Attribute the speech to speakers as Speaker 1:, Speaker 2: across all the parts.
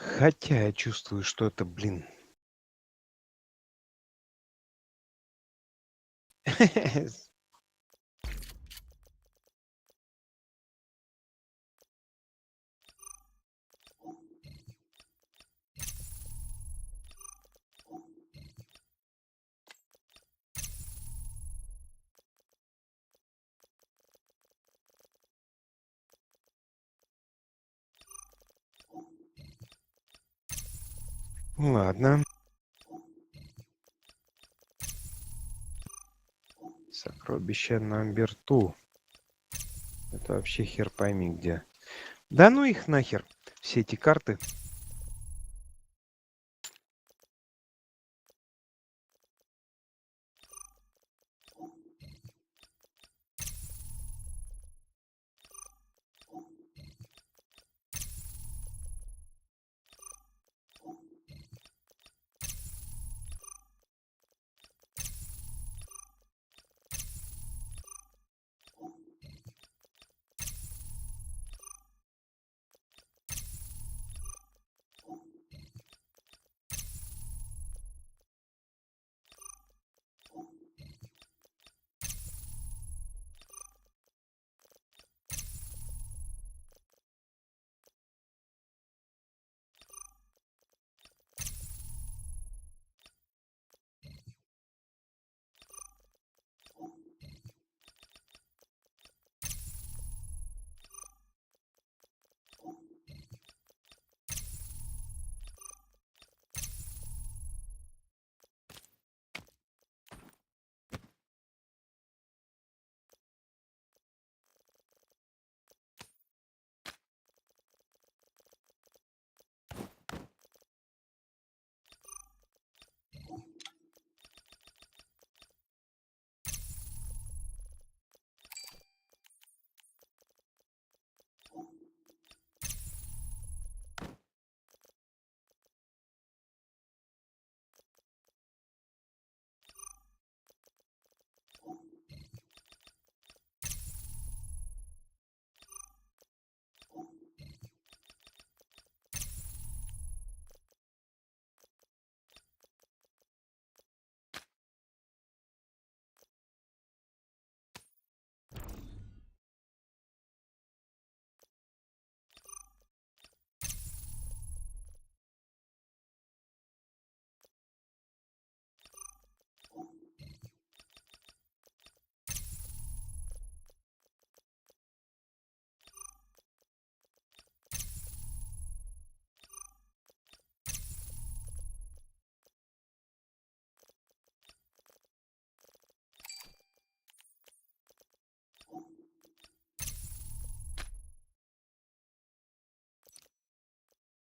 Speaker 1: Хотя я чувствую, что это, блин. Ладно. Сокровище номер 2. Это вообще хер пойми где. Да ну их нахер. Все эти карты.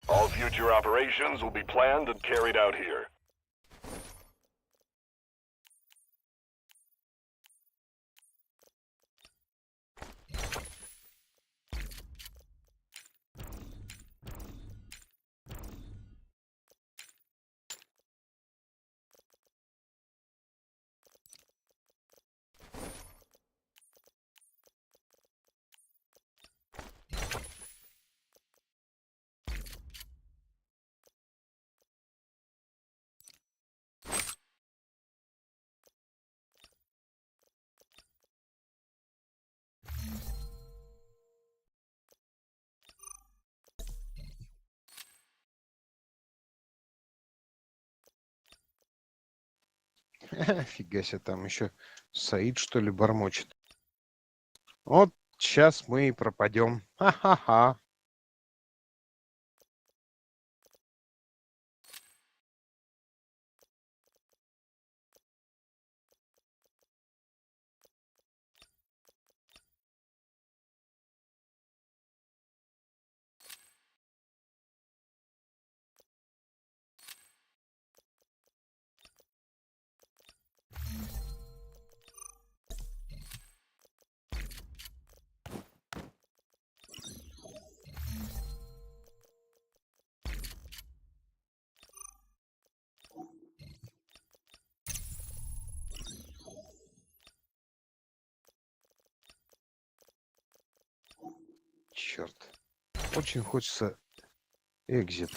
Speaker 2: All future operations will be planned and carried out here.
Speaker 1: Фига себе, там еще Саид, что ли, бормочет. Вот сейчас мы и пропадем. Ха-ха-ха. Черт. Очень хочется Экзит.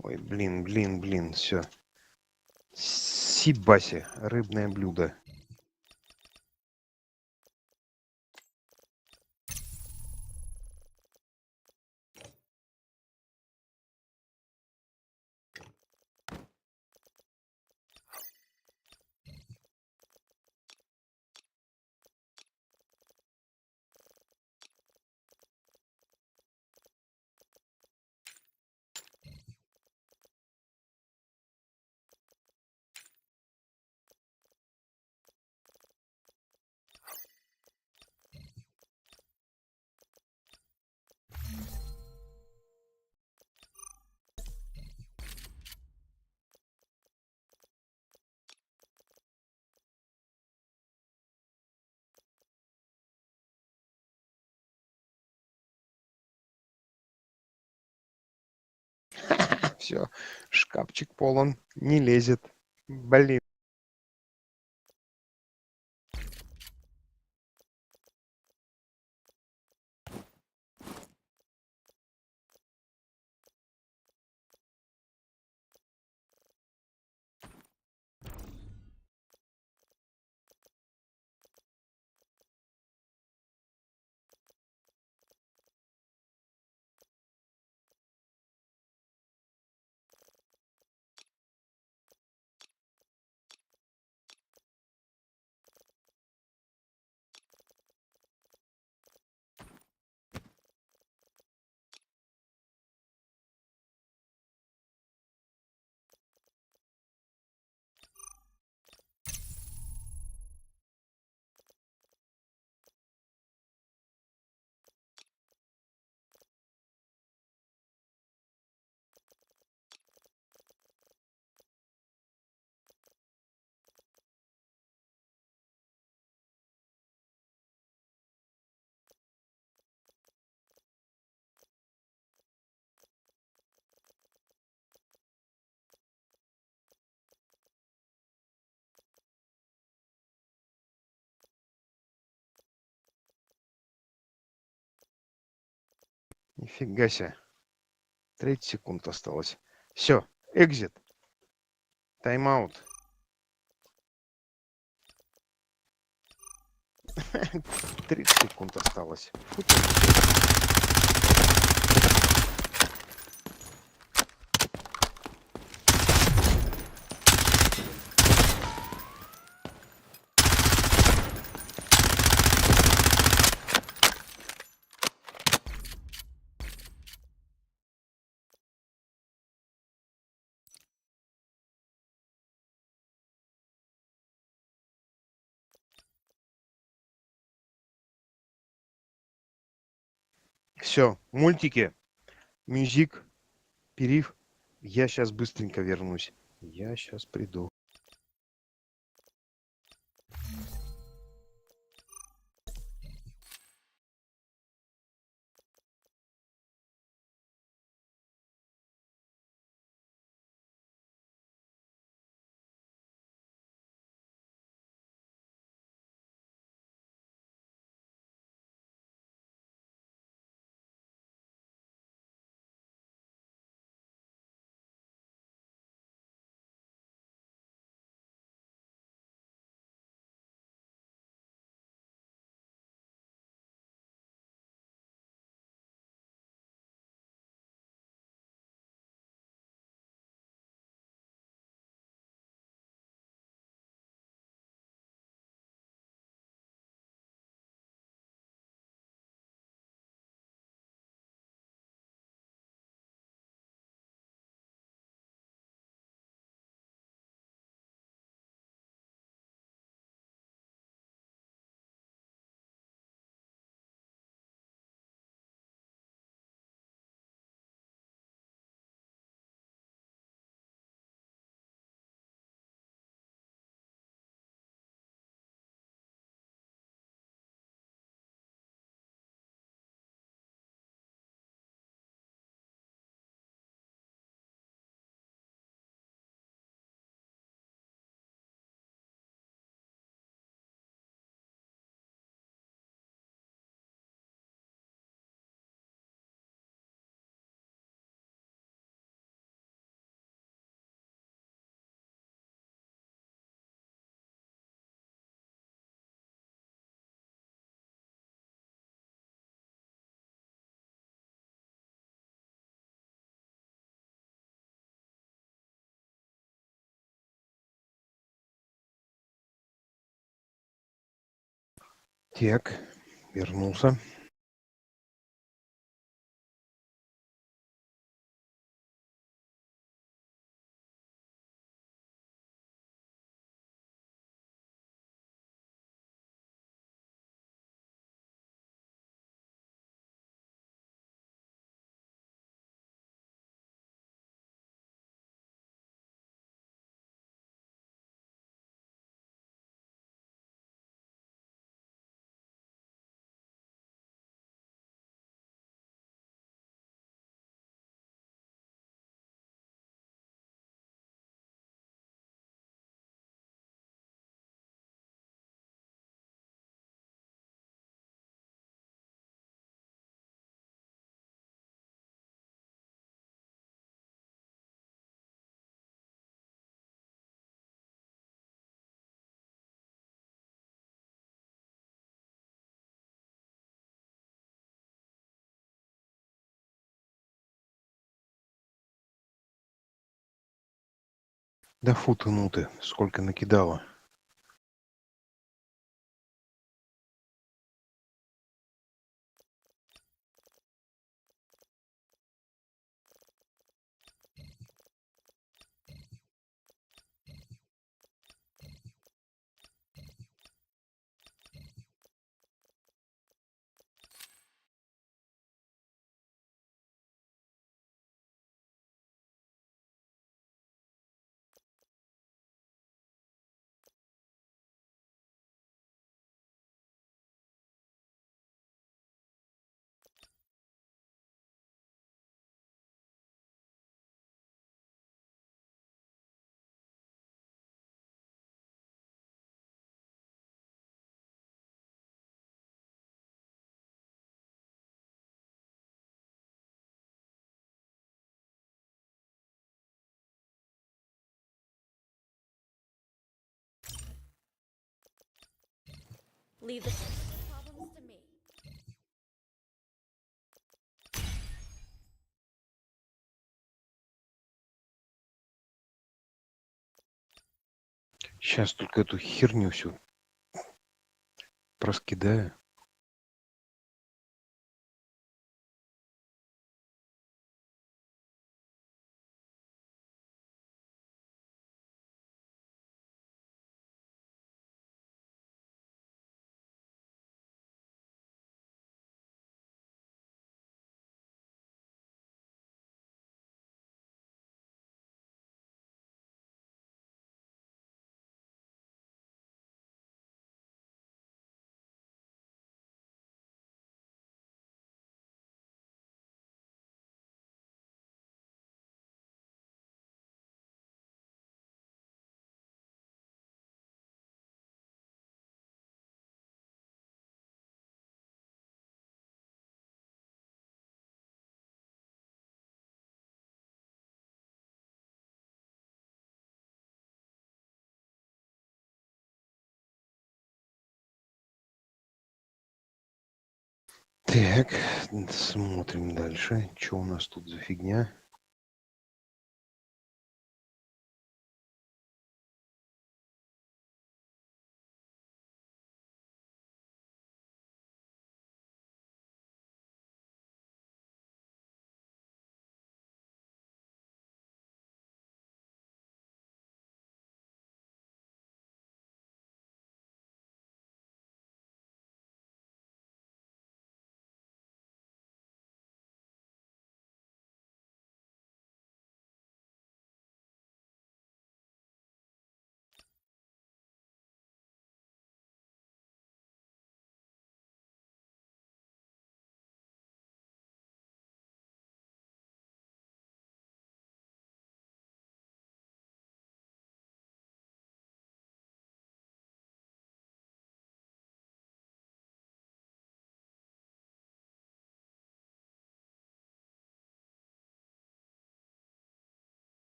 Speaker 1: Ой, блин, все. Сибаси, рыбное блюдо. Все, шкафчик полон, не лезет. Блин. Нифига себе. 30 секунд осталось. Все, экзит. Тайм-аут. 30 секунд осталось. Фу ты. Все, мультики, мюзик, перив. Я сейчас быстренько вернусь. Я сейчас приду. Так, вернулся. Да фу ты, ну ты, сколько накидала.
Speaker 3: Leave the problems to me.
Speaker 1: Сейчас только эту херню всю проскидаю. Так, смотрим дальше. Что у нас тут за фигня?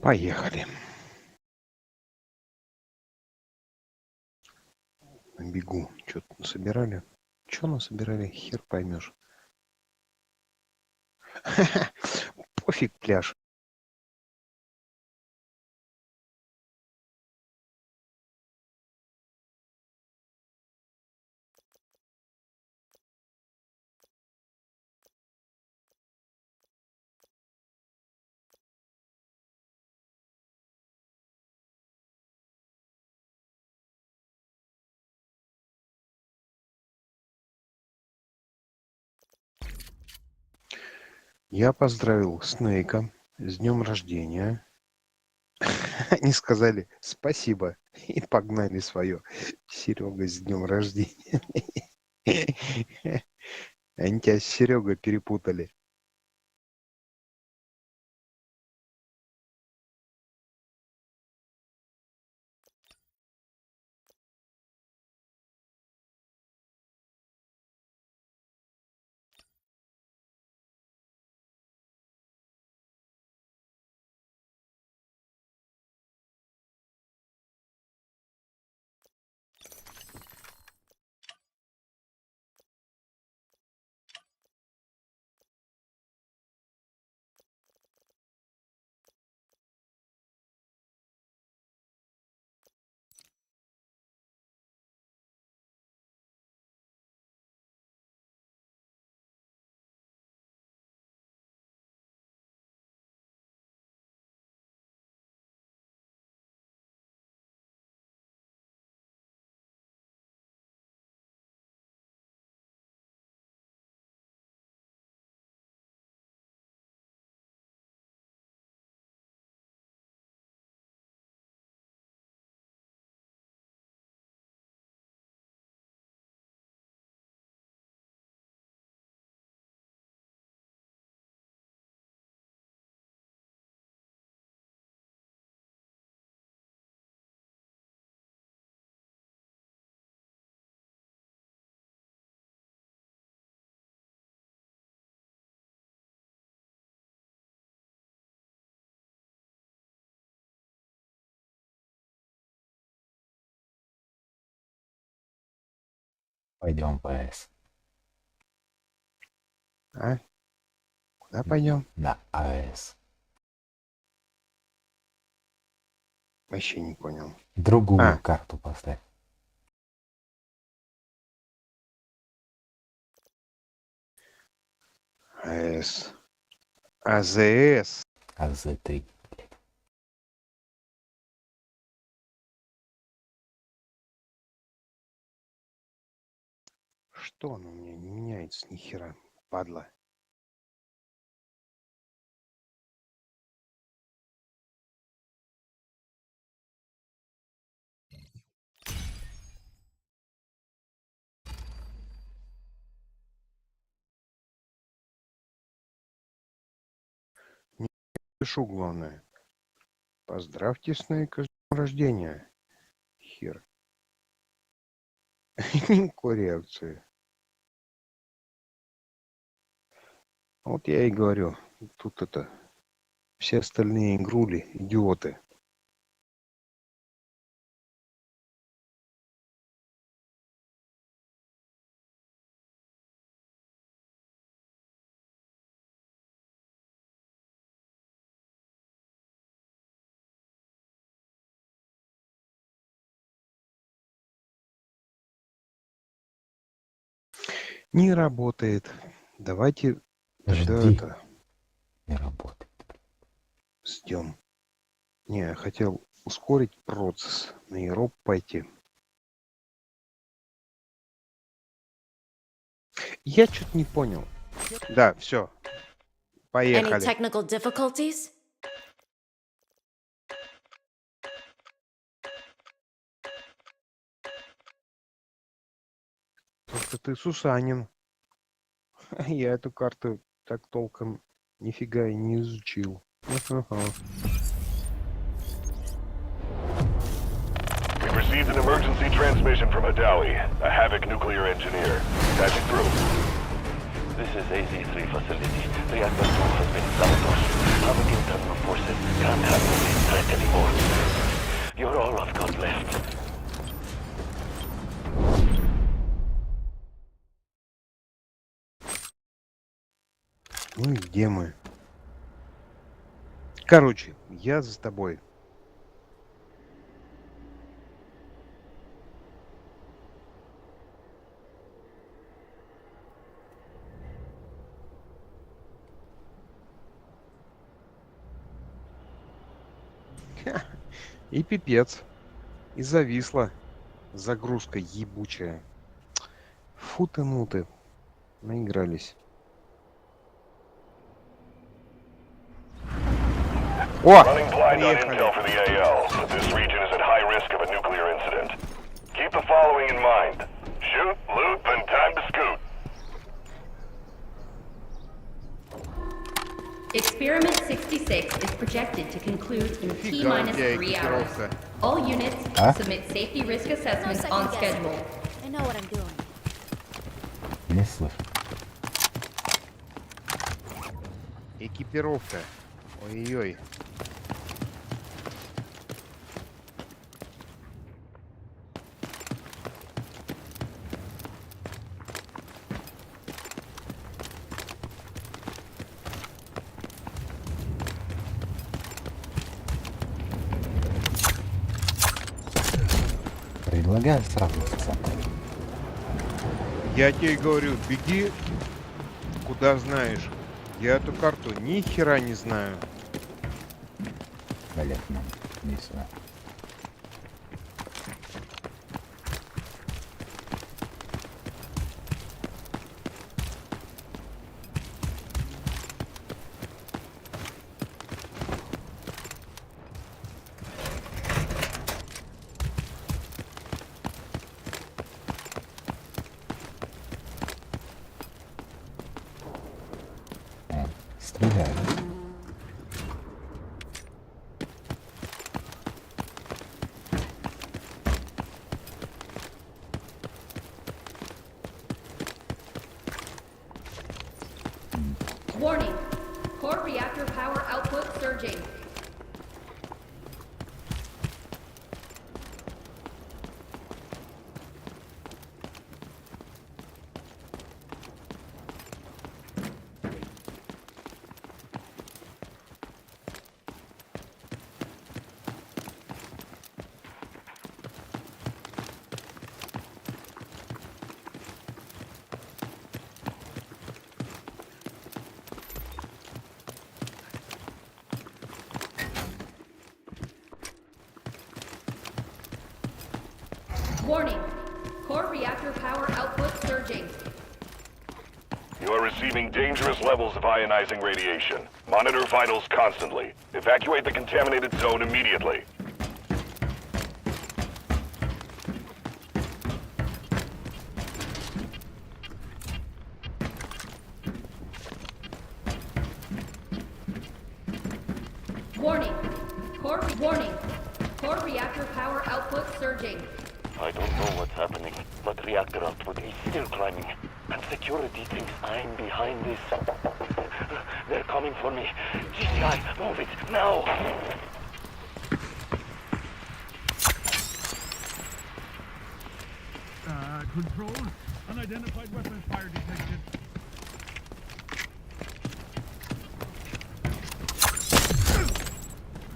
Speaker 1: Поехали. На бегу. Что-то насобирали. что насобирали, хер поймешь. Пофиг пляж. Я поздравил Снейка с днем рождения. Они сказали спасибо и погнали свое. Серега, с днем рождения. Они тебя с Серегой перепутали.
Speaker 4: Пойдем по АЭС.
Speaker 1: А? Куда пойдем?
Speaker 4: На АЭС.
Speaker 1: Вообще не понял.
Speaker 4: Другую
Speaker 1: А.
Speaker 4: карту поставь.
Speaker 1: АЭС. АЗС.
Speaker 4: АЗ-3.
Speaker 1: Что оно у меня не меняется ни хера, падла. Не пишу, главное. Поздравьте Снейка с днем рождения. Хер. Никакой реакции. Вот я и говорю, тут это... Все остальные игрули, идиоты. Не работает. Давайте тогда
Speaker 4: Жди.
Speaker 1: это
Speaker 4: Не работает.
Speaker 1: ждем. Не, я хотел ускорить процесс. На Европу пойти. Я что-то не понял. Да, все.
Speaker 3: Any
Speaker 1: Поехали.
Speaker 3: technical difficulties?
Speaker 1: Только ты Сусанин. Я эту карту так толком нифига и не изучил. Ага.
Speaker 2: We've received an emergency transmission from Hadawi, a Havoc nuclear engineer. Patching through.
Speaker 5: This is AZ-3 facility. Reactor 2 has been sabotaged. Havoc internal forces can't handle this threat anymore. You're all I've got left.
Speaker 1: где мы? Короче, я за тобой. Ха, и пипец. И зависла. Загрузка ебучая. Фу ты, ну ты. Наигрались. О!
Speaker 2: Running blind on
Speaker 1: Приехали.
Speaker 2: intel for the AL, but this region is at high risk of a nuclear incident. Keep the following in mind. Shoot, loot, then time to scoot.
Speaker 3: Experiment 66 is projected to conclude in
Speaker 1: Нифига
Speaker 3: T-3
Speaker 1: себе
Speaker 3: hours.
Speaker 1: экипировка.
Speaker 3: All units
Speaker 4: Huh?
Speaker 3: submit safety risk
Speaker 6: No
Speaker 3: assessments
Speaker 6: second
Speaker 3: on
Speaker 6: guessing.
Speaker 3: schedule.
Speaker 6: I know what I'm doing.
Speaker 4: Не слышу.
Speaker 1: Экипировка. Ой-ой-ой.
Speaker 4: Предлагаю сразу в центр.
Speaker 1: Я тебе говорю, беги куда знаешь. Я эту карту ни хера не знаю.
Speaker 4: Блять, нам не сюда. Стреляю.
Speaker 3: Warning. Core reactor power output surging. Warning. Core reactor power output surging.
Speaker 2: You are receiving dangerous levels of ionizing radiation. Monitor vitals constantly. Evacuate the contaminated zone immediately.
Speaker 3: Warning. Warning. Core reactor power output surging.
Speaker 5: I don't know what's happening, but reactor output is still climbing. And security thinks I'm behind this. They're coming for me. GCI, move it, now!
Speaker 7: Control, unidentified weapons fire detected.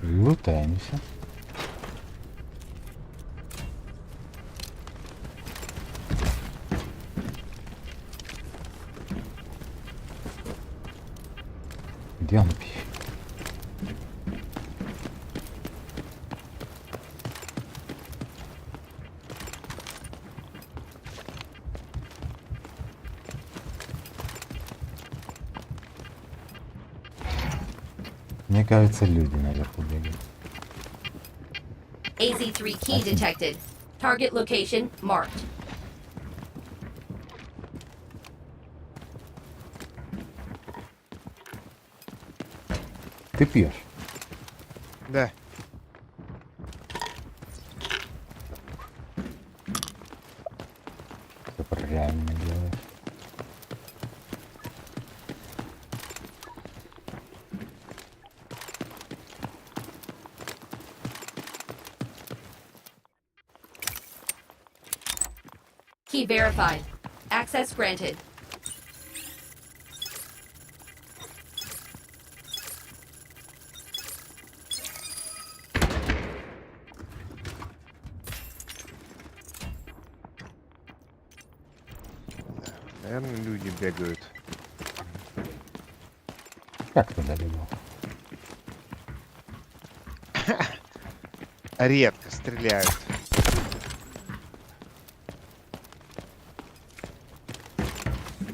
Speaker 4: Лутаемся. Где он пищит? Мне кажется, люди наверху бегают.
Speaker 3: AZ3 key detected. Target location marked.
Speaker 4: Ты пьешь?
Speaker 1: Да.
Speaker 4: Все правильно делаешь.
Speaker 3: Key verified. Access granted.
Speaker 1: Наверное, люди бегают.
Speaker 4: Как ты добегал?
Speaker 1: Редко стреляют.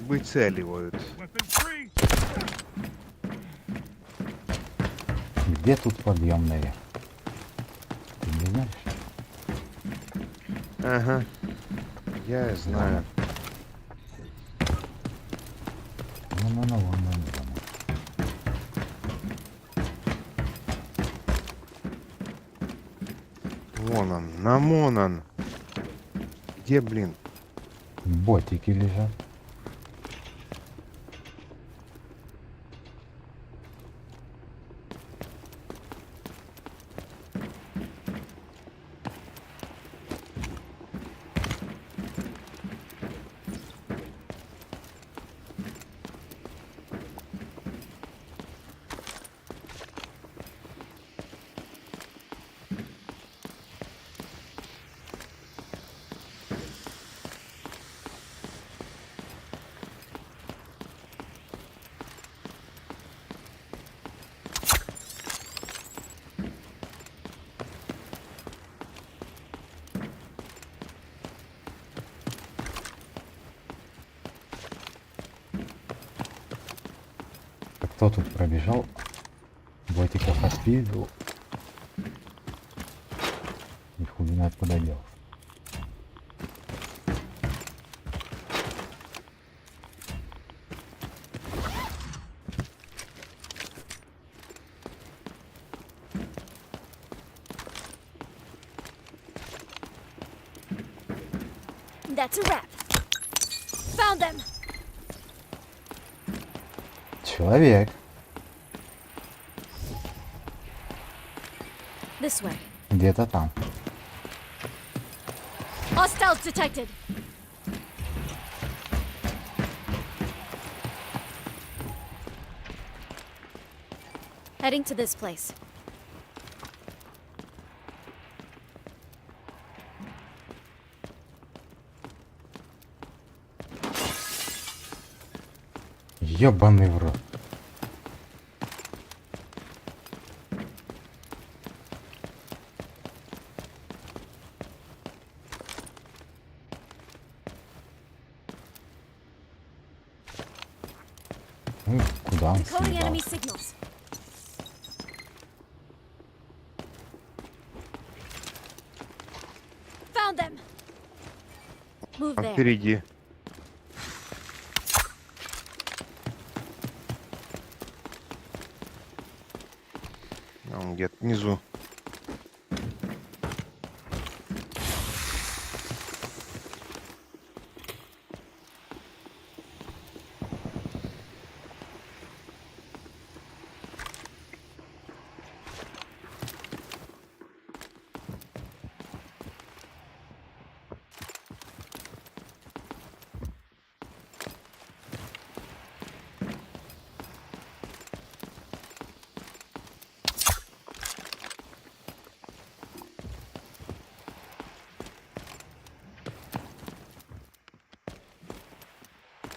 Speaker 1: Выцеливают.
Speaker 7: Weapons free.
Speaker 4: Где тут подъем наверх? Ты не знаешь?
Speaker 1: Ага. Я знаю.
Speaker 4: Ну.
Speaker 1: Вон он, намон. Где, блин?
Speaker 4: Ботики лежат. Кто тут пробежал? Ботиков отпиздил. И хуй знает куда делся.
Speaker 6: That's a wrap. Found them.
Speaker 4: Человек.
Speaker 6: This way.
Speaker 4: Где-то там.
Speaker 6: Hostiles detected. Heading to this place.
Speaker 4: Ёбаный в рот. Ну, куда он
Speaker 6: Calling enemy
Speaker 4: съебал?
Speaker 6: signals. Found them. Move
Speaker 1: Там
Speaker 6: there.
Speaker 1: впереди. А он где-то внизу.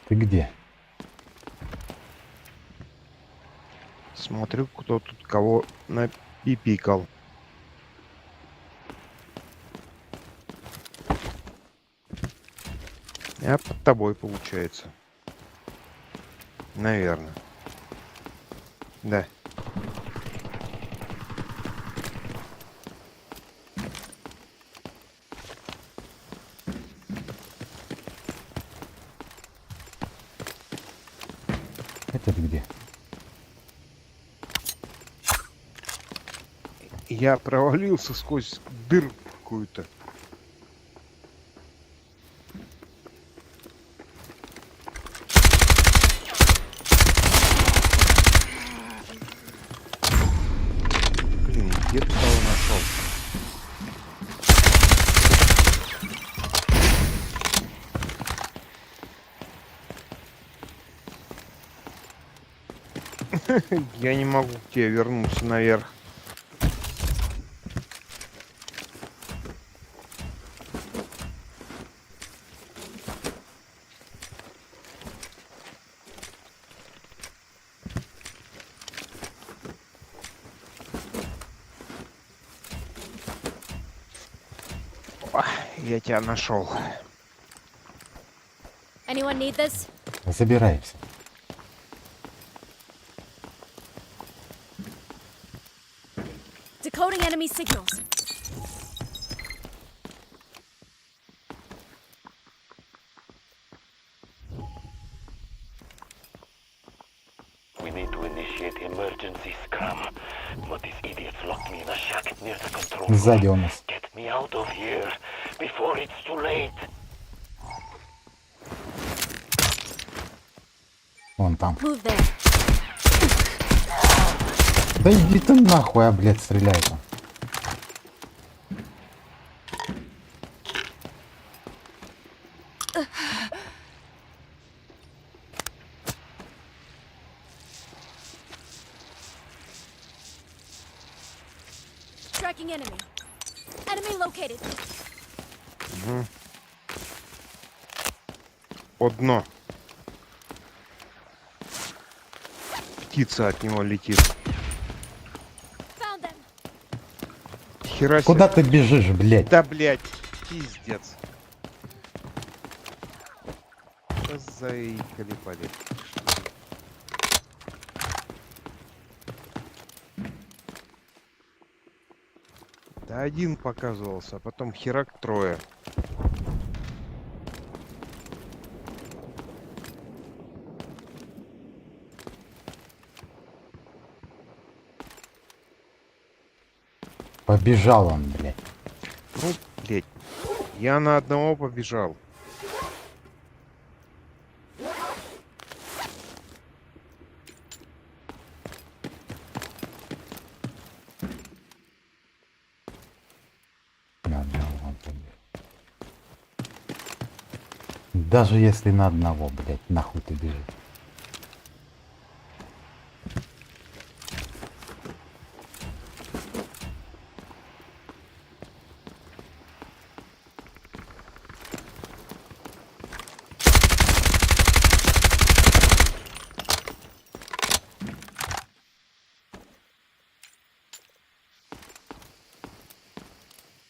Speaker 4: Ты где?
Speaker 1: Смотрю, кто тут кого напипикал. Я под тобой, получается. Наверное. Да.
Speaker 4: Это ты где?
Speaker 1: Я провалился сквозь дырку какую-то. Блин, где ты кого нашел? Я не могу к тебе вернуться наверх. Я тебя нашел.
Speaker 6: Anyone need this?
Speaker 4: Забираемся.
Speaker 6: Decoding enemy signals.
Speaker 5: We need to initiate emergency scrum. But these idiots locked me in a shack near the control room.
Speaker 4: Сзади у нас.
Speaker 5: Get me out of here before it's too late.
Speaker 4: Вон там.
Speaker 6: Move there.
Speaker 4: Да иди ты нахуй, а, блядь, стреляй там.
Speaker 6: Tracking enemy. Enemy located.
Speaker 1: Одно. Птица от него летит.
Speaker 6: Found them.
Speaker 1: Хера себе.
Speaker 4: Куда ты бежишь, блядь?
Speaker 1: Да, блядь, пиздец. Да заикали, блядь. Да один показывался, а потом херак трое.
Speaker 4: Побежал он, блядь.
Speaker 1: Ну, блядь, я на одного побежал.
Speaker 4: На одного побежал. Даже если на одного, блядь, нахуй ты бежишь.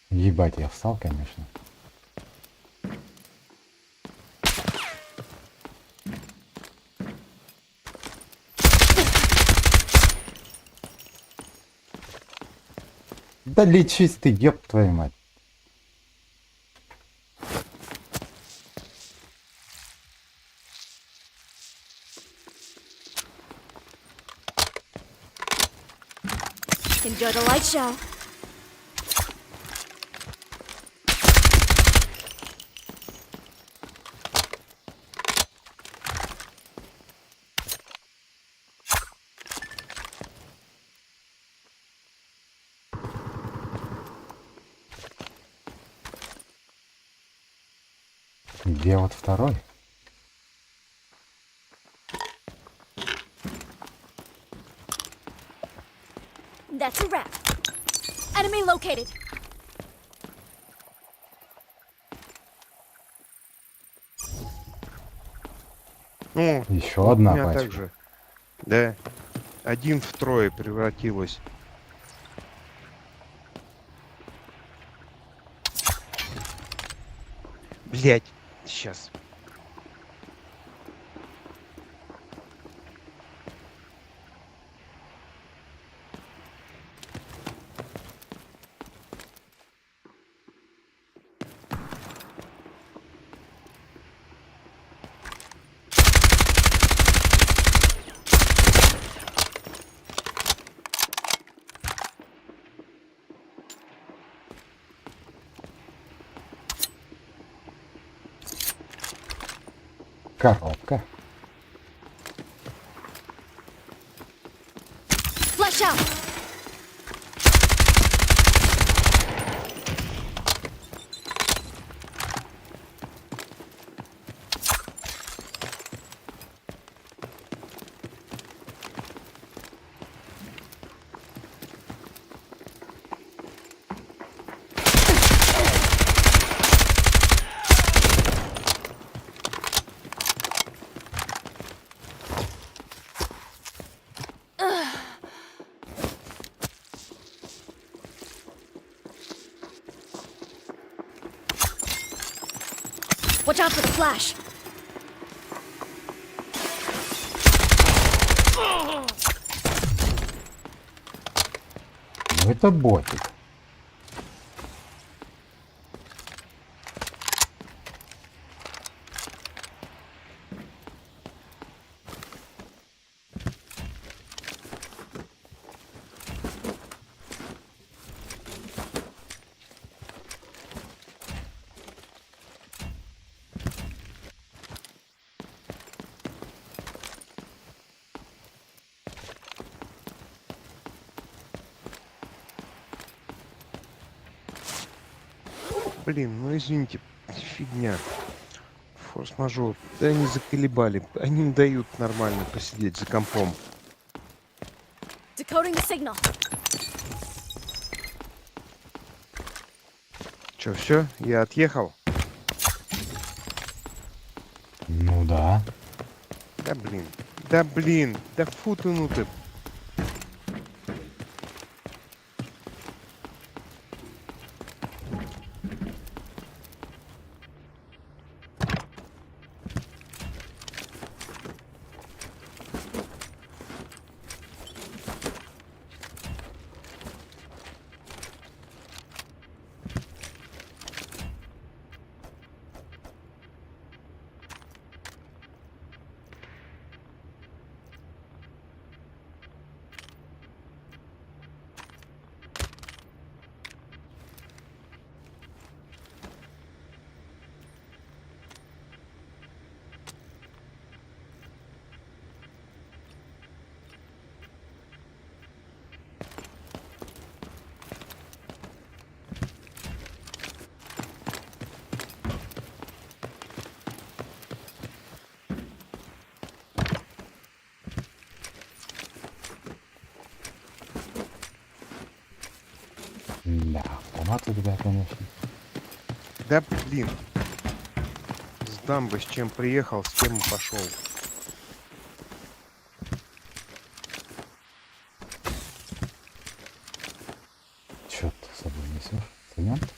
Speaker 4: Ебать, я встал, конечно. Да лечись ты, ёб твою мать.
Speaker 6: Enjoy the light show.
Speaker 4: Где вот второй?
Speaker 6: That's a wrap. Enemy located.
Speaker 1: Ну,
Speaker 4: Еще
Speaker 1: у
Speaker 4: одна
Speaker 1: меня
Speaker 4: пачка.
Speaker 1: так же. Да. Один в трое превратилось. Блять, сейчас.
Speaker 4: Коробка.
Speaker 6: Flash out. Watch out for the flash.
Speaker 4: Ну это ботик.
Speaker 1: Блин, ну извините, фигня. Форс-мажор. Да они заколебали. Они не дают нормально посидеть за компом.
Speaker 6: Decoding the signal.
Speaker 1: Чё, все? Я отъехал?
Speaker 4: Ну да.
Speaker 1: Да блин. Да блин. Да фу ты, ну ты.
Speaker 4: Да, автомат у тебя, конечно.
Speaker 1: Да блин. С дамбы с чем приехал, с тем и пошел.
Speaker 4: Чё ты с собой несешь? Цемент?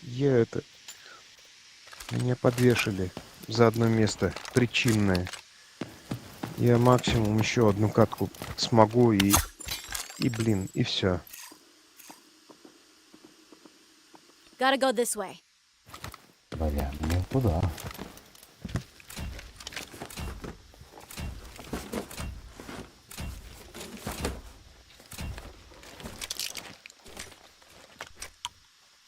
Speaker 1: Я это... Меня подвешали за одно место. Причинное. Я максимум еще одну катку смогу и блин, и все.
Speaker 6: Gotta go this way.
Speaker 4: Бля, ну куда?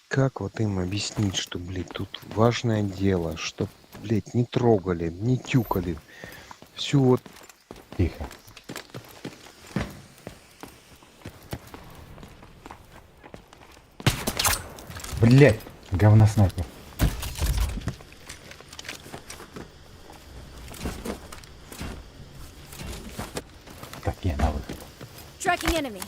Speaker 1: Как вот им объяснить, что, блядь, тут важное дело, что, блядь, не трогали, не тюкали. Всю вот...
Speaker 4: Тихо. Блять, говноснайпер. Так, я на выход.
Speaker 6: Tracking enemy.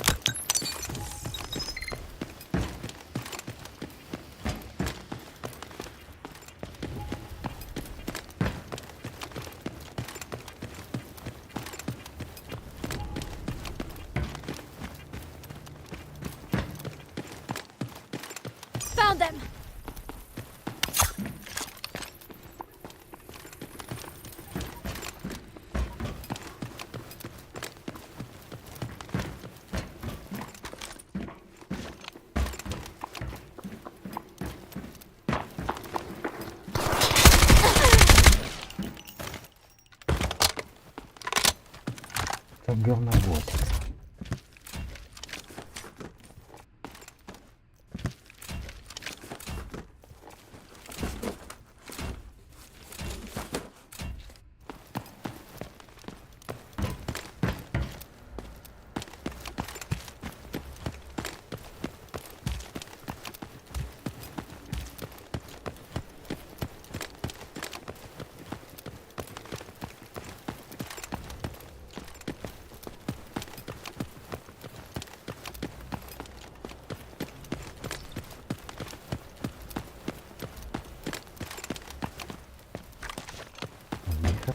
Speaker 6: Found them.
Speaker 4: Так говнобот.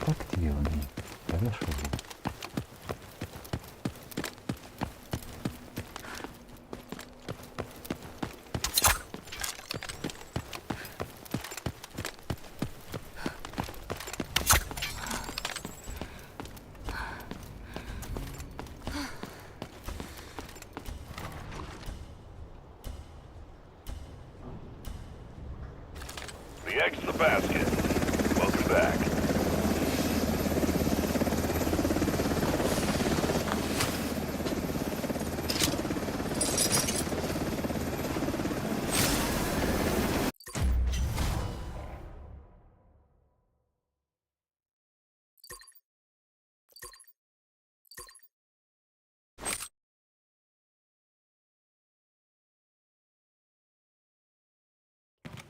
Speaker 4: активный. Хорошо.
Speaker 2: The egg's the basket. Welcome back.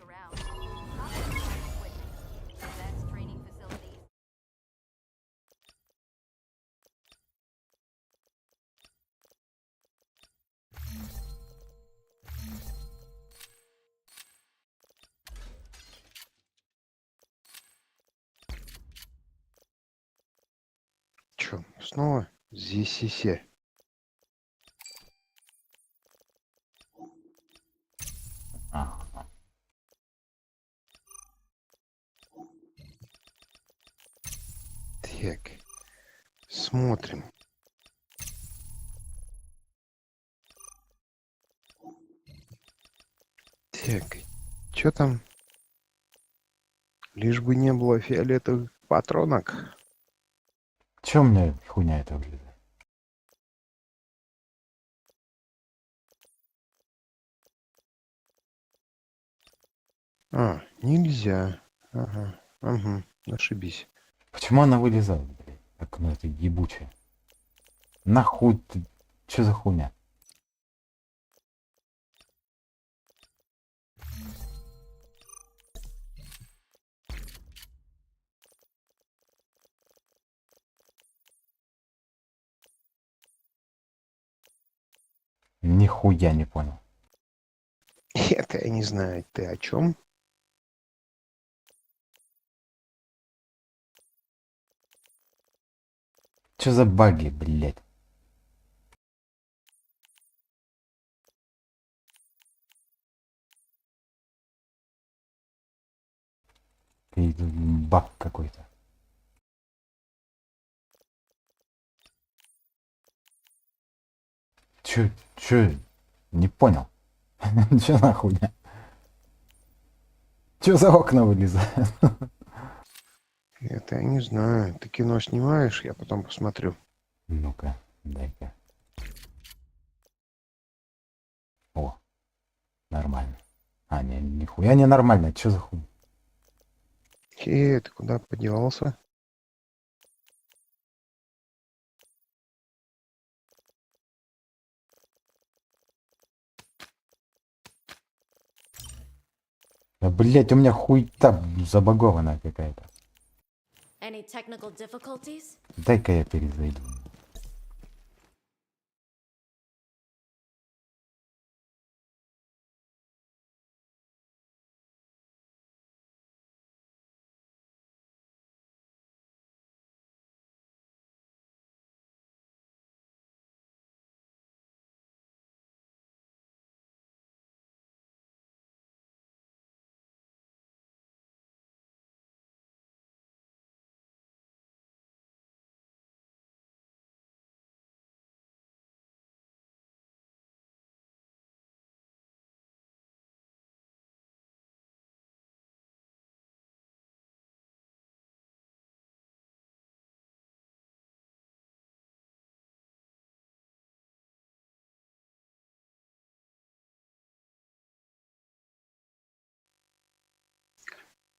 Speaker 8: Around. Equipment, advanced training facilities.
Speaker 1: Чё, снова здесь и се.
Speaker 4: Ага.
Speaker 1: Так, смотрим. Так, чё там? Лишь бы не было фиолетовых патронок.
Speaker 4: Чё у меня хуйня эта влезает?
Speaker 1: Нельзя. Ага, ага, ошибись.
Speaker 4: Почему она вылезает, блядь? Окно это ебучее. Нахуй ты? Чё за хуйня? Нихуя не понял.
Speaker 1: Это я не знаю, ты о чем?
Speaker 4: Чё за баги, блядь? Баг какой-то. Чё? Не понял. Чё за хуйня? Чё за окна вылезают?
Speaker 1: Это я не знаю. Ты кино снимаешь, я потом посмотрю.
Speaker 4: Ну-ка, дай-ка. О, нормально. А, не, нихуя не нормально. Чё за хуйня?
Speaker 1: Ты куда подевался?
Speaker 4: Да, блядь, у меня хуйта забагованная какая-то.
Speaker 6: Any technical difficulties?
Speaker 4: Дай-ка я перезайду.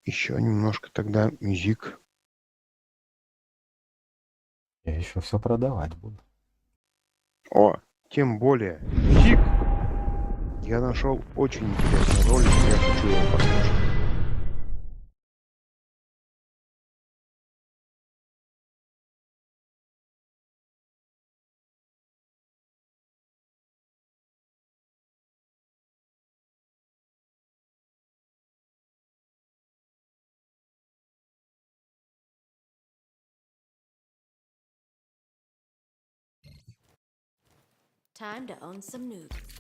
Speaker 1: Еще немножко тогда мюзик.
Speaker 4: Я еще все продавать буду.
Speaker 1: О, тем более. Мюзик! Я нашел очень интересный ролик, я хочу его послушать.
Speaker 6: Time to own some noobs.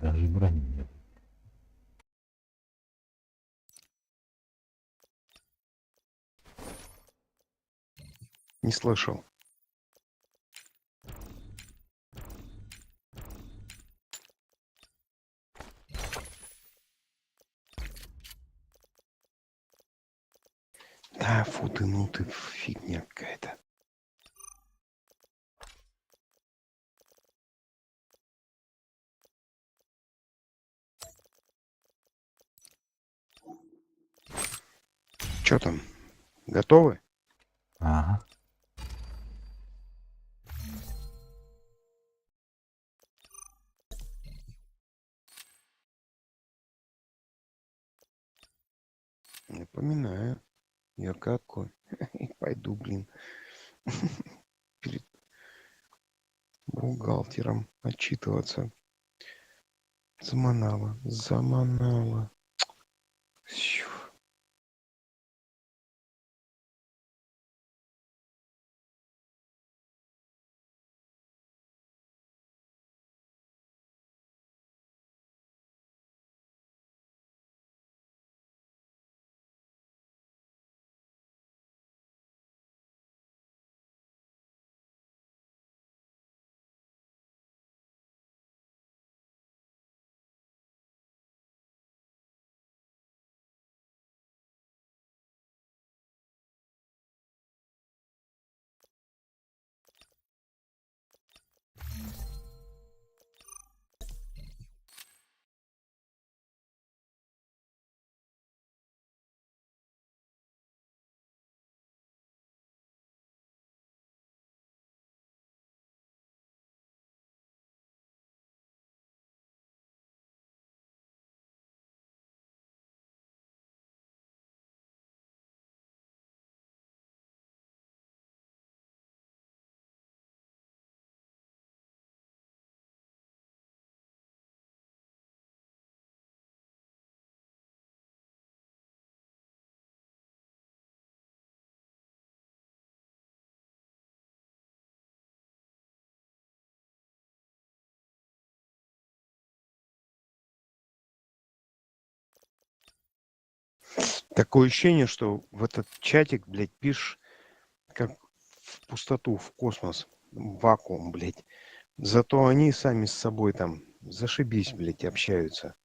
Speaker 4: Даже брони нет.
Speaker 1: Не слышал. Да, фу ты, ну ты, фигня какая-то. Чё там? Готовы?
Speaker 4: Ага.
Speaker 1: Напоминаю. Я какой. Пойду, блин, перед бухгалтером отчитываться. Заманала, заманала. Сью. Такое ощущение, что в этот чатик, блядь, пишешь, как в пустоту, в космос, в вакуум, блядь. Зато они сами с собой там зашибись, блядь, общаются.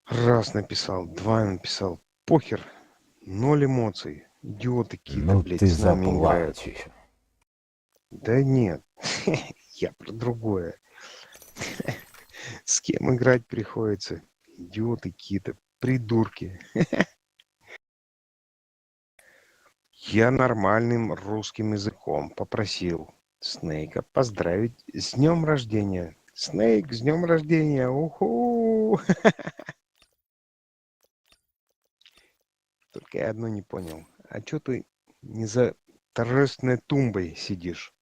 Speaker 1: Раз написал, два написал. Похер. Ноль эмоций. Идиоты какие-то,
Speaker 4: Ну
Speaker 1: блядь,
Speaker 4: ты
Speaker 1: с нами играют.
Speaker 4: заплачь еще.
Speaker 1: Да нет. Я про другое. С кем играть приходится? Идиоты какие-то. Придурки. Я нормальным русским языком попросил Снейка поздравить с днем рождения. Снейк, с днем рождения! Уху! Только я одно не понял. А чё ты не за торжественной тумбой сидишь?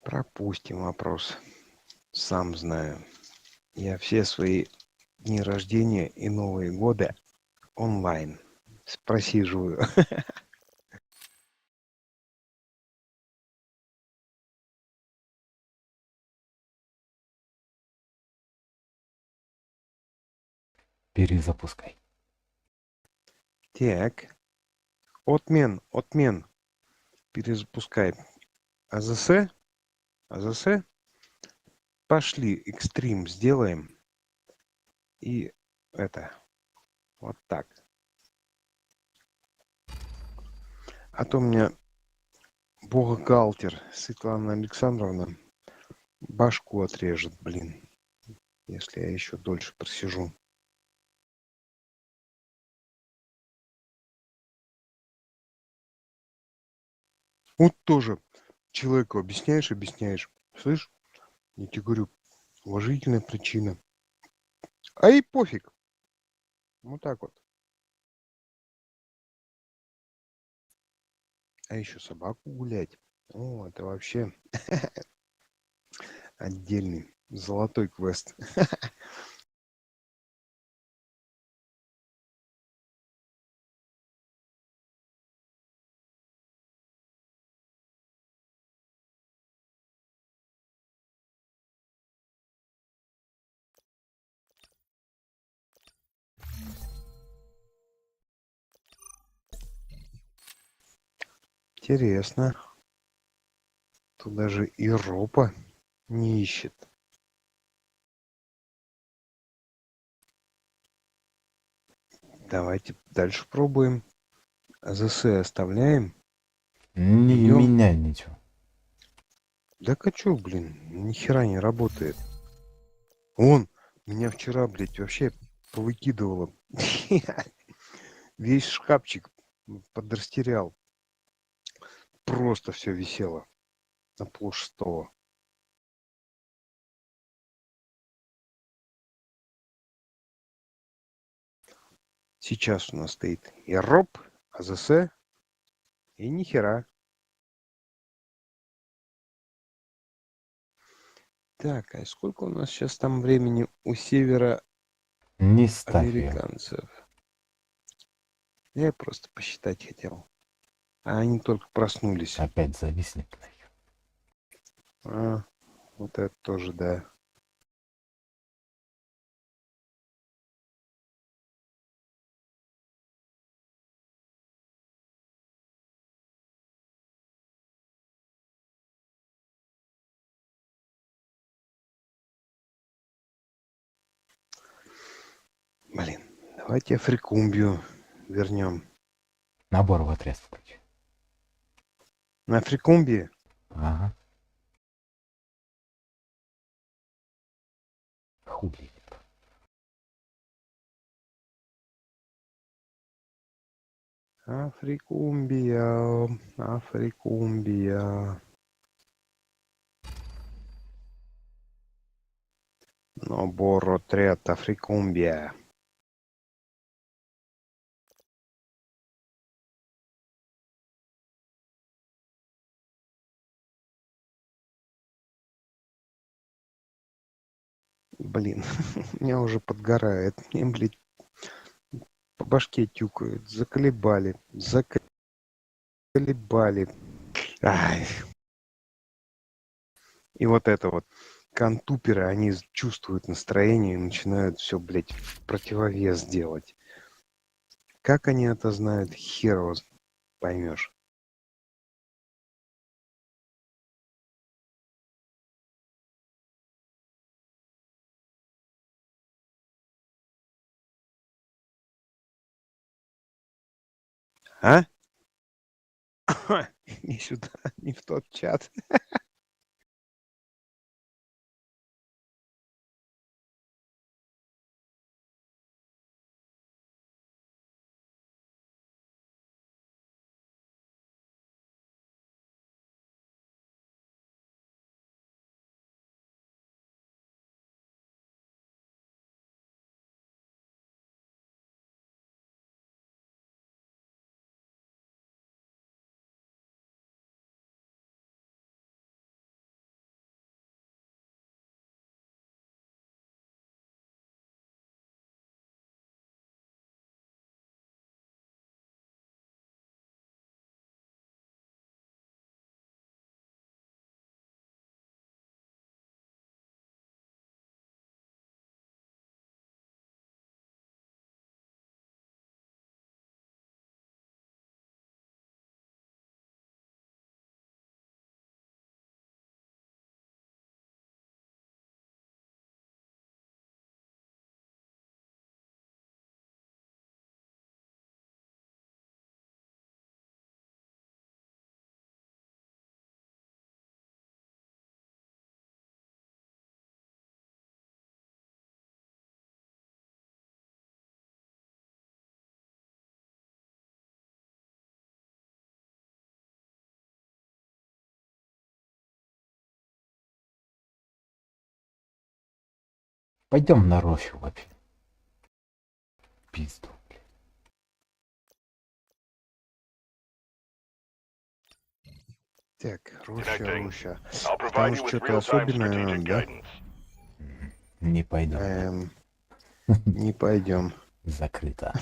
Speaker 1: Пропустим вопрос. Сам знаю. Я все свои дни рождения и Новые годы онлайн просиживаю.
Speaker 4: Перезапускай.
Speaker 1: Так. Отмен. Перезапускай. АЗС? АЗС? Пошли, экстрим сделаем. И это. Вот так. А то у меня бога-галтер Светлана Александровна башку отрежет, блин, если я еще дольше просижу. Вот тоже человеку объясняешь. Слышь, я тебе говорю, уважительная причина. А и пофиг. Вот так вот. А еще собаку гулять. О, это вообще отдельный золотой квест. Интересно. Тут даже и ропа не ищет. Давайте дальше пробуем. АЗС оставляем.
Speaker 4: Не
Speaker 1: Идем.
Speaker 4: меняй ничего.
Speaker 1: Да качу, блин, ни хера не работает. Он меня вчера, блядь, вообще повыкидывало. Весь шкафчик подрастерял. Просто все висело на полшестого. Сейчас у нас стоит и РОП, АЗС и нихера. Так, а сколько у нас сейчас там времени у
Speaker 4: Не ставь ее.
Speaker 1: североамериканцев? Я просто посчитать хотел. А они только проснулись.
Speaker 4: Опять зависнет.
Speaker 1: А, вот это тоже, да. Блин, давайте Фрикумбию вернем.
Speaker 4: Набор в отряд включи.
Speaker 1: На Фрикумбии?
Speaker 4: Ага. Хули.
Speaker 1: Африкумбия. Набор отряд Африкумбия. Блин, меня уже подгорает. Мне, блядь, по башке тюкают. Заколебали. Заколебали. Ай. И вот это вот. Контуперы, они чувствуют настроение и начинают все, блядь, в противовес делать. Как они это знают, хер его поймешь. А? Не сюда, не в тот чат.
Speaker 4: Пойдем на рощу вообще. Пизду.
Speaker 1: Так, роща,
Speaker 2: Connecting.
Speaker 1: роща.
Speaker 2: I'll
Speaker 1: Там
Speaker 2: provide
Speaker 1: уж
Speaker 2: you with
Speaker 1: что-то
Speaker 2: real-time
Speaker 1: особенное
Speaker 2: strategic
Speaker 1: надо, да?
Speaker 2: guidance.
Speaker 4: Не пойду.
Speaker 1: Не пойдем.
Speaker 4: Закрыто.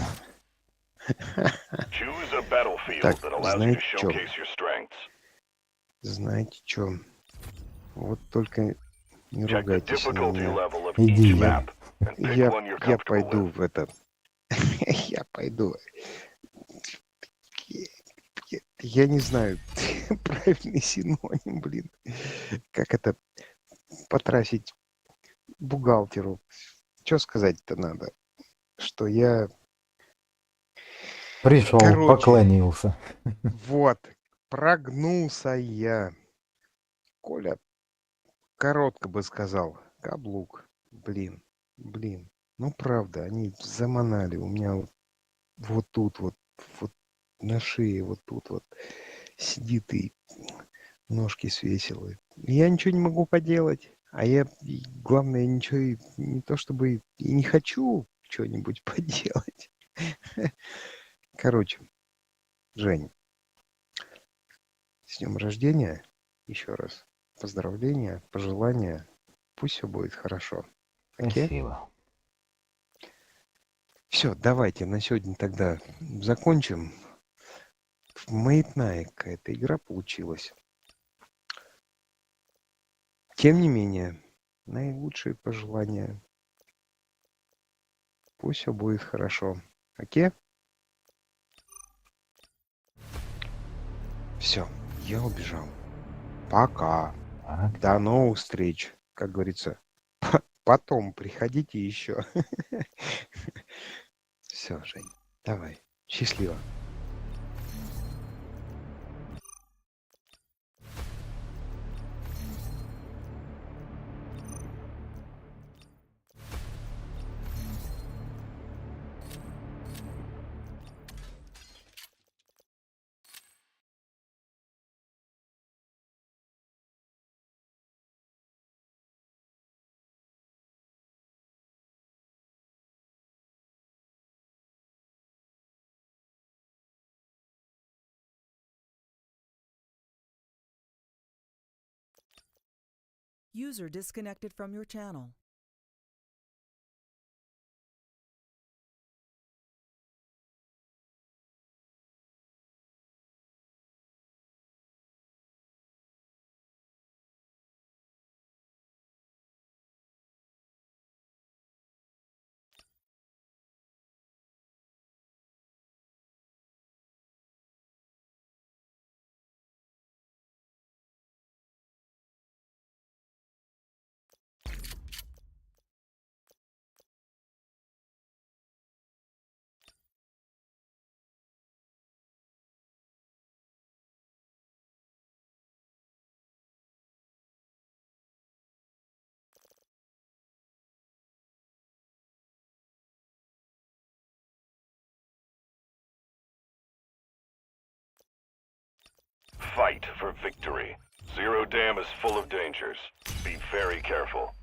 Speaker 2: Choose a battlefield
Speaker 1: Так,
Speaker 2: that allows you to
Speaker 1: знаете что?
Speaker 2: showcase your strengths.
Speaker 1: Знаете что? Вот только не
Speaker 2: Check the
Speaker 1: ругайтесь на
Speaker 2: difficulty
Speaker 1: меня.
Speaker 2: level of
Speaker 4: Иди,
Speaker 2: each
Speaker 4: я.
Speaker 2: map and pick one you're
Speaker 1: Я
Speaker 2: comfortable
Speaker 1: пойду
Speaker 2: with.
Speaker 1: в это. Я пойду. Я не знаю правильный синоним, блин. Как это потрафить бухгалтеру? Что сказать-то надо? Что я...
Speaker 4: Пришел,
Speaker 1: Короче.
Speaker 4: поклонился.
Speaker 1: Вот, прогнулся я. Коля коротко бы сказал. Каблук. Блин. Ну, правда, они заманали. У меня вот тут вот на шее вот тут вот сидит и ножки свесил. Я ничего не могу поделать. А я, главное, ничего не то чтобы и не хочу что-нибудь поделать. Короче, Жень, с днем рождения еще раз. Поздравления, пожелания. Пусть все будет хорошо. Окей?
Speaker 4: Спасибо.
Speaker 1: Все, давайте на сегодня тогда закончим. Маятная какая-то игра получилась. Тем не менее, наилучшие пожелания. Пусть все будет хорошо. Окей? Все, я убежал. Пока.
Speaker 4: Так.
Speaker 1: До новых встреч. Как говорится, потом приходите еще. Все, Жень, давай. Счастливо.
Speaker 9: User disconnected from your channel.
Speaker 2: Fight for victory. Zero Dam is full of dangers. Be very careful.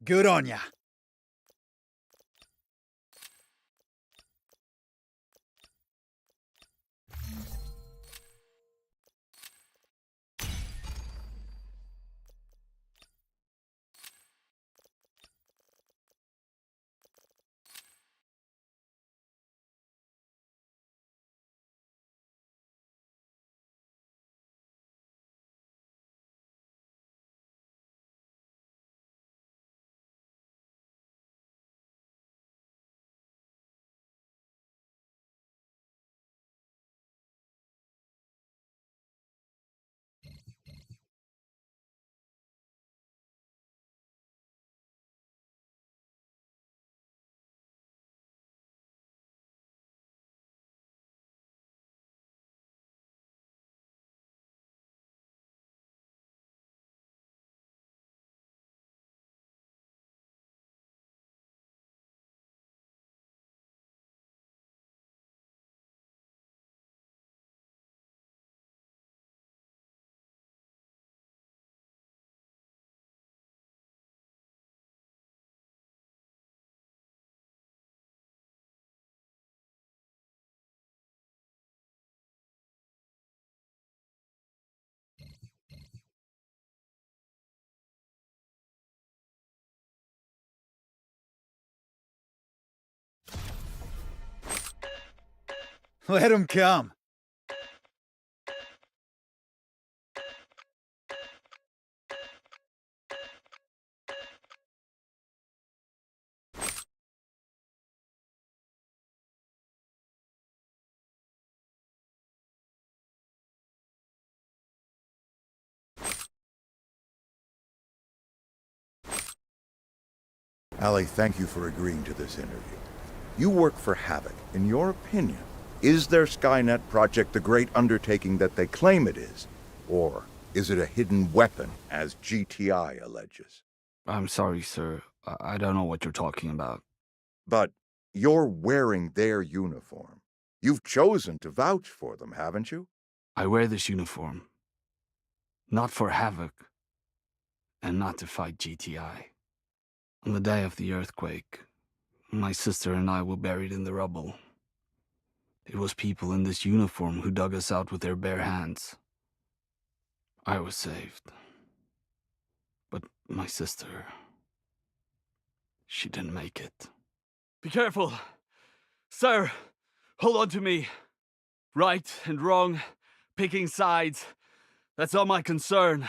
Speaker 10: Good on ya. Let 'em come.
Speaker 11: Ali, thank you for agreeing to this interview. You work for Havoc. In your opinion, is their Skynet project the great undertaking that they claim it is? Or is it a hidden weapon, as GTI alleges?
Speaker 12: I'm sorry, sir. I don't know what you're talking about.
Speaker 11: But you're wearing their uniform. You've chosen to vouch for them, haven't you?
Speaker 12: I wear this uniform. Not for Havoc. And not to fight GTI. On the day of the earthquake, my sister and I were buried in the rubble. It was people in this uniform who dug us out with their bare hands. I was saved. But my sister... she didn't make it. Be careful! Sir, hold on to me. Right and wrong, picking sides, that's all my concern.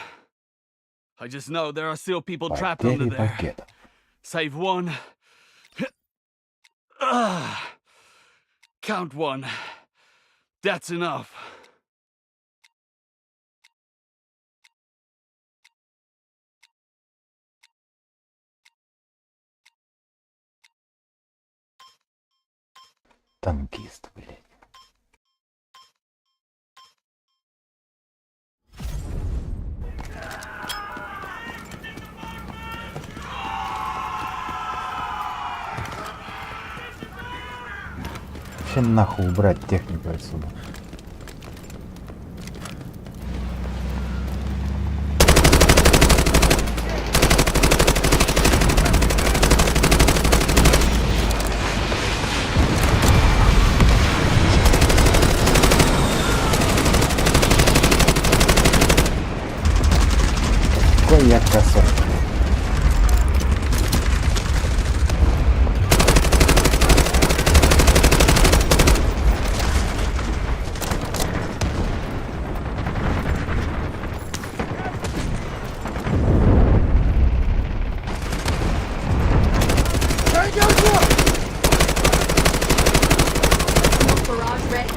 Speaker 12: I just know there are still people trapped under there. Save one. Count one. That's enough.
Speaker 4: Танкист, блядь. Вообще нахуй убрать технику отсюда. Какой я красавчик.
Speaker 3: Barrage ready.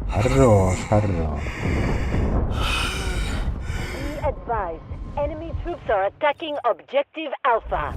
Speaker 4: Хорош, хорош.
Speaker 13: Be advised, enemy troops are attacking Objective Alpha.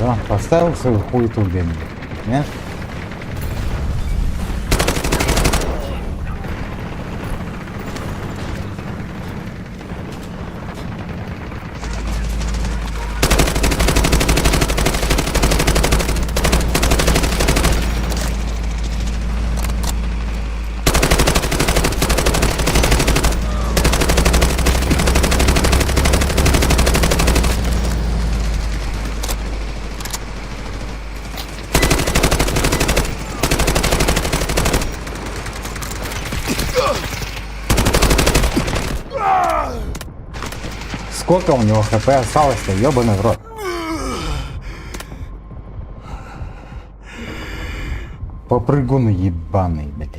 Speaker 4: Да, поставил свою хуету где-нибудь. Нет? Сколько у него хп осталось-то, ёбаный в рот. Попрыгун ебаный, блядь.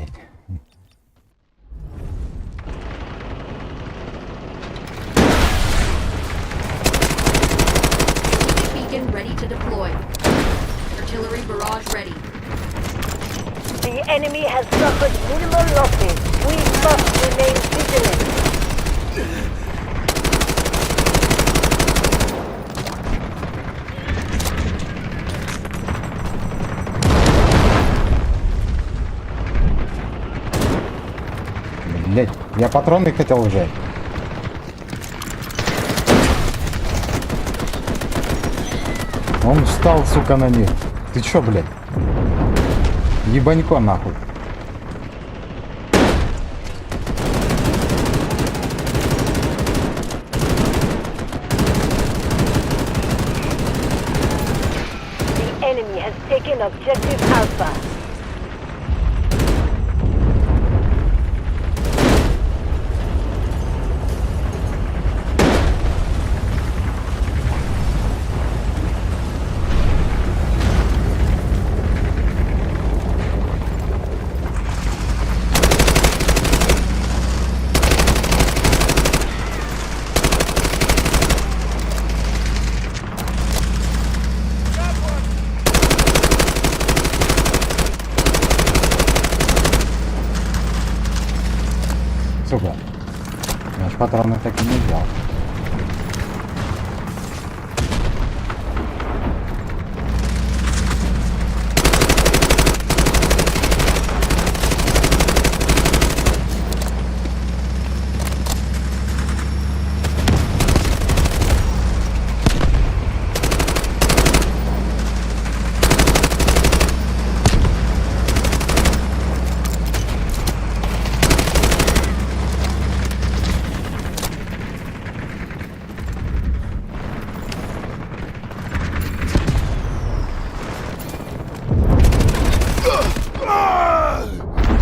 Speaker 3: Beacon ready to deploy. Artillery barrage ready.
Speaker 6: The enemy has suffered minimal losses. We must remain vigilant.
Speaker 4: Блядь, я патроны хотел взять. Он встал, сука, на них. Ты чё, блядь? Ебанько нахуй.
Speaker 6: The enemy has taken objective Alpha.
Speaker 4: Сука. Я ж патроны так и не взял.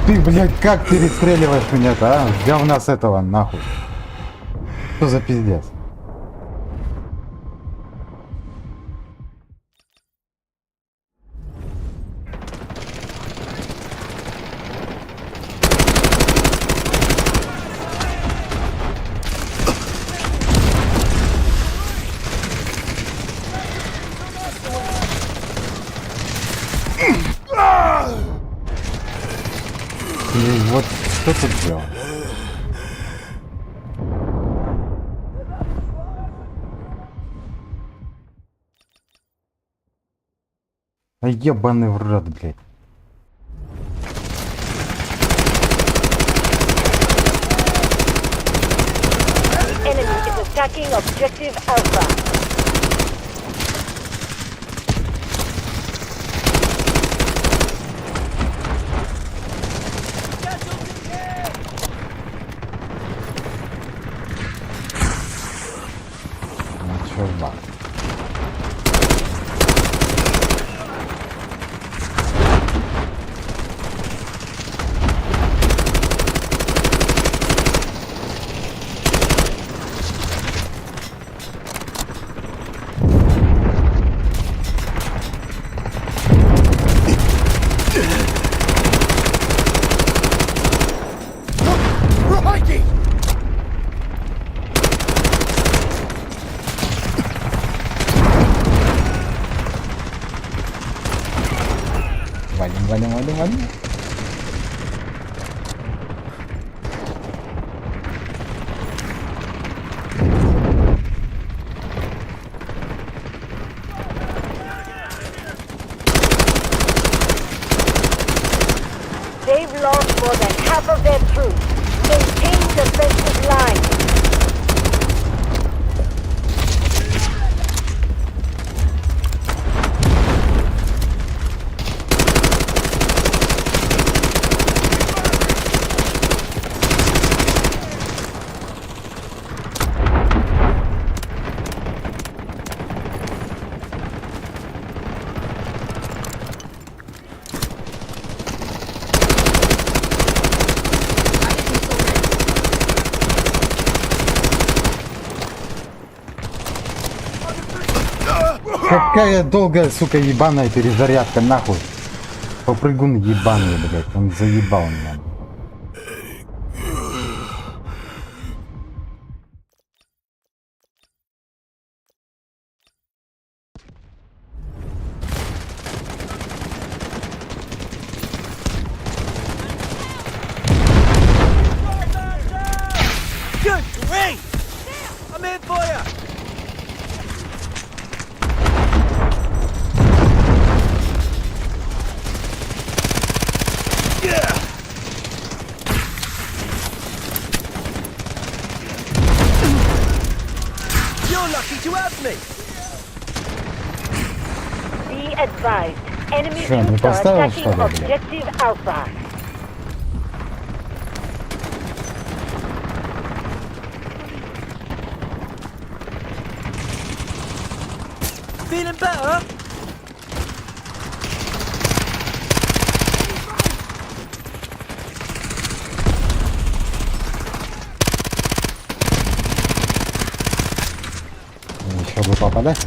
Speaker 4: Ты, блядь, как перестреливаешь меня-то, а? Говна с этого, нахуй. Что за пиздец? И вот что тут делать? А ебаный в рот, блядь.
Speaker 6: The enemy is attacking objective Alpha.
Speaker 4: Чувак. Валим.
Speaker 6: half of their troops. Maintain defensive line.
Speaker 4: Какая долгая, сука, ебаная перезарядка, нахуй. Попрыгун ебаный, блядь, он заебал меня.
Speaker 10: Good grief! I'm in for you! You're lucky to have me!
Speaker 6: Be advised. Enemy
Speaker 4: Что, не
Speaker 6: troops are
Speaker 4: поставил,
Speaker 6: attacking
Speaker 4: что ли, блядь?
Speaker 6: objective Alpha.
Speaker 10: Feeling better?
Speaker 4: Еще бы попадать.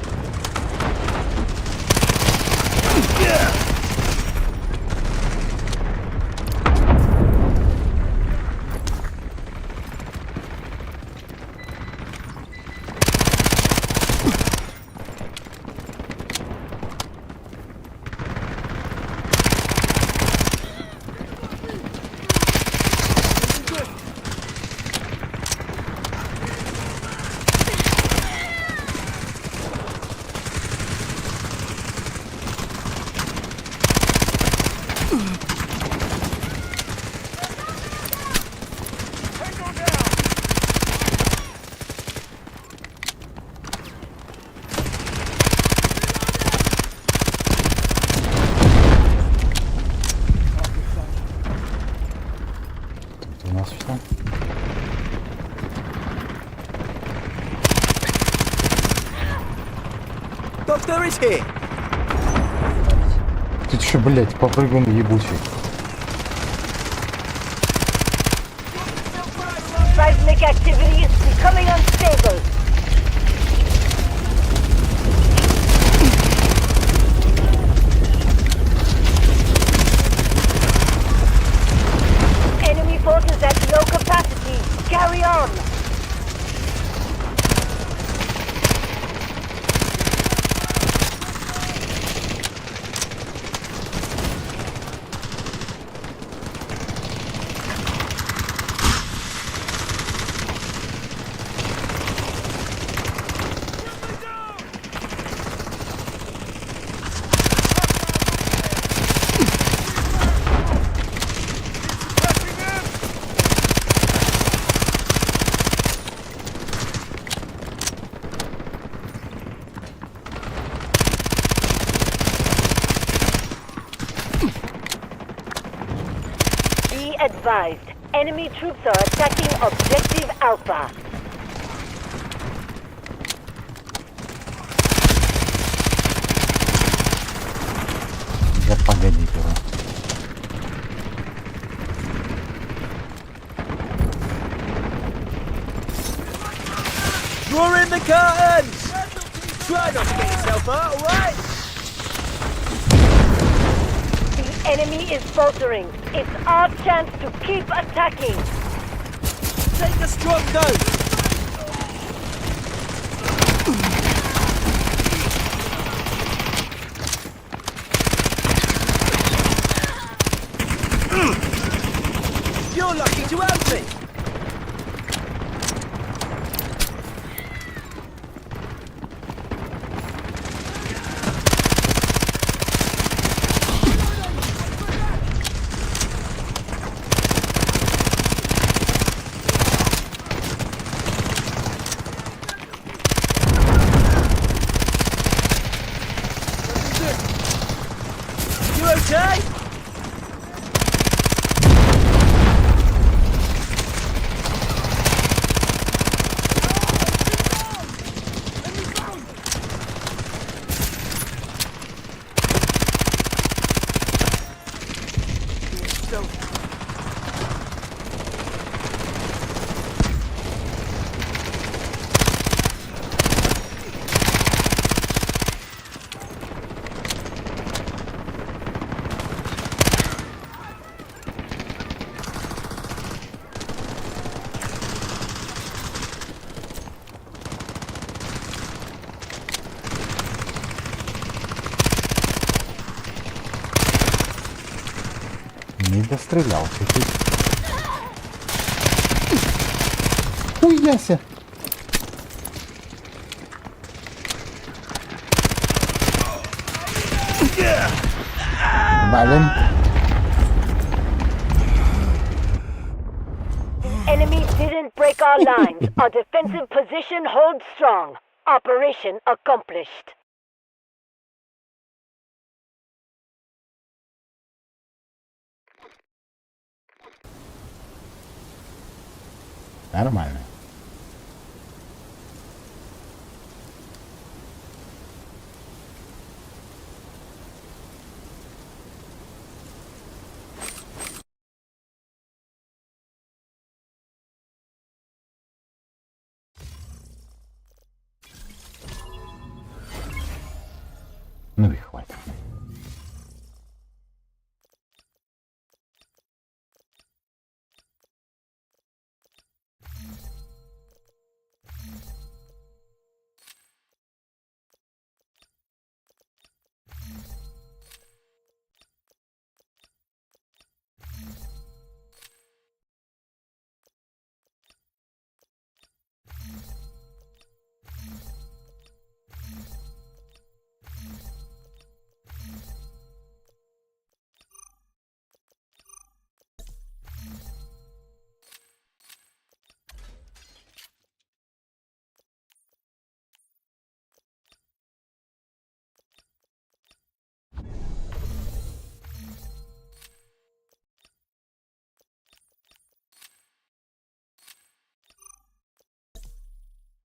Speaker 4: У нас что?
Speaker 10: Doctor is here!
Speaker 4: Ты что, блядь, попрыгун ебучий.
Speaker 6: Seismic activity is becoming unstable. Enemy forces at low capacity. Carry on. Be advised. Enemy troops are attacking objective Alpha.
Speaker 4: Да погодите вы.
Speaker 10: Draw in the curtains! Try not to get yourself hurt, alright?
Speaker 6: The enemy is faltering. It's our chance to keep attacking.
Speaker 10: Take a strong dose! You're lucky to have me! okay?
Speaker 4: Не дострелял чуть-чуть. Хуяся! Валим.
Speaker 6: Enemy didn't break our lines. Our defensive position holds strong. Operation accomplished.
Speaker 4: Нормально. Ну и хватит.